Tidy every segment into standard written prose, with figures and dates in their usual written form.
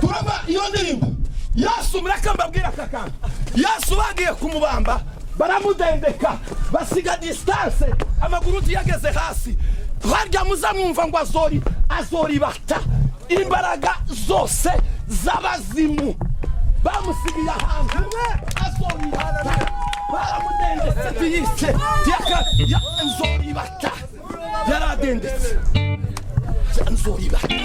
turaba iyo ndirimbo Yesu mureka mbabwira kakanga Yesu bagiye kumubamba baramudendeka basiga distance amaguru yageze hasi harya muzamwumva ngo azori bata imbaraga zose z'abazimu bamusigiye ahantu azori bata baramudendetse biyise ya azori bata yaradendetse azori bata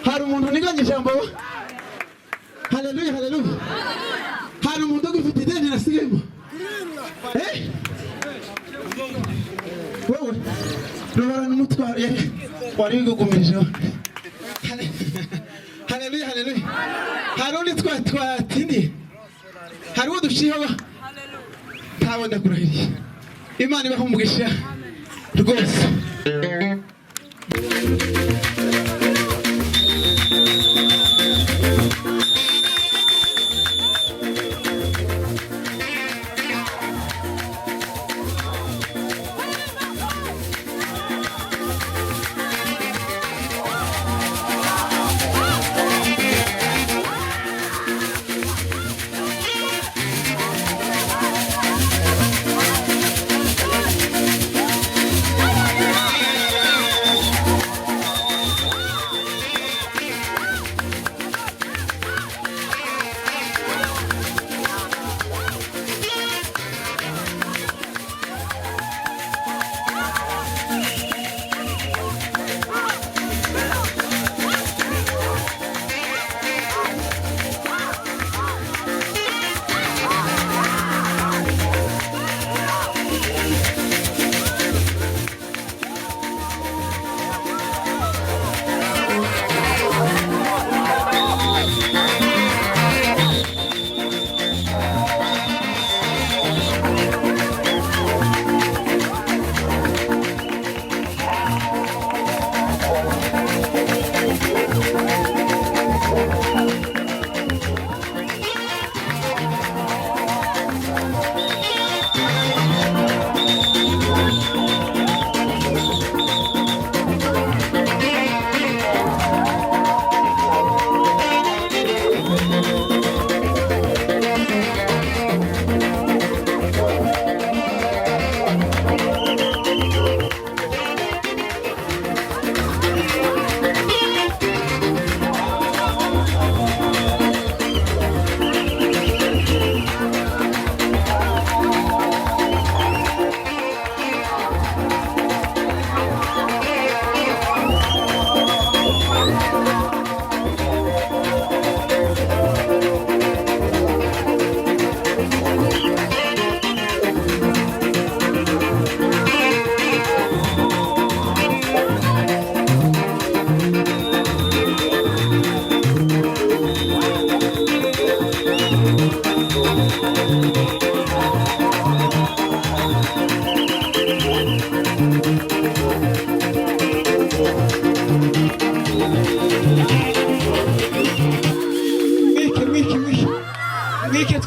hari umuntu niganye ijambo. Haleluya haleluya. Hari umuntu ugifite ideni nasigayemo. Wewe rubara n'umutwaro wari wigugumijeho. Haleluya haleluya. Hari undi twatindi. Hari udushiho ntabona kurahiriye. Imana ibaho umugisha rwose.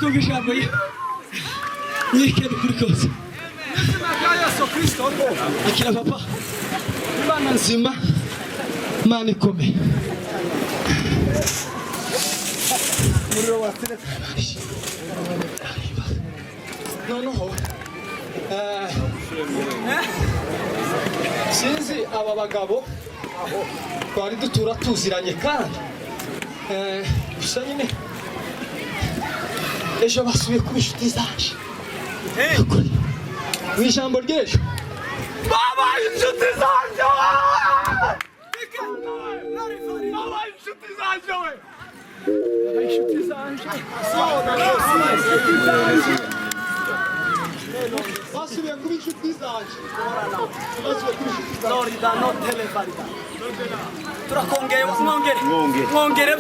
twumva ijambo ye nyirikeni kuri kose akira papa Imana nzima Imana ikomeye noneho sinzi aba bagabo twari dutura tuziranye kandi gusa nyine ejo basubiye kuba inshuti zaje mu ijambo ry'ejo babaye inshuti zanjye babaye inshuti zanjye we babaye inshuti zanjye basubiye kuba inshuti zaje turakongeye mwongere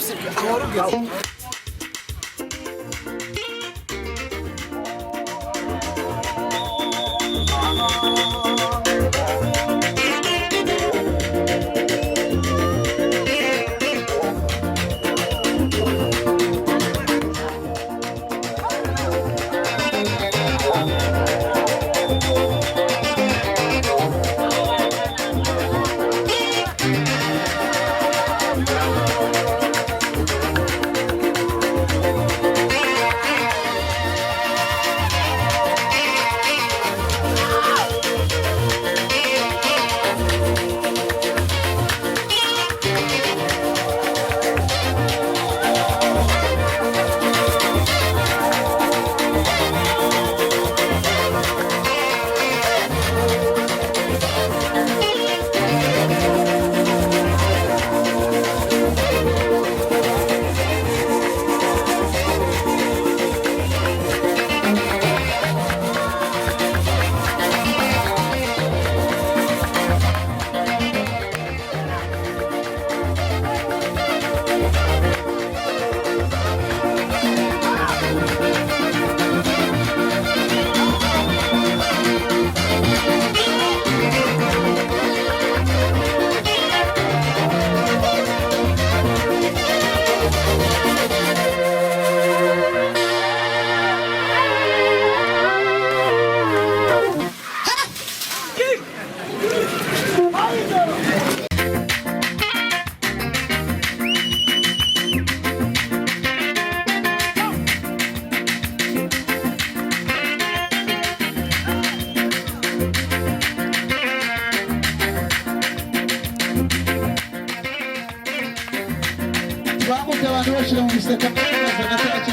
bamuke abantu bashira mu miseka na cyacu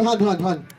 hano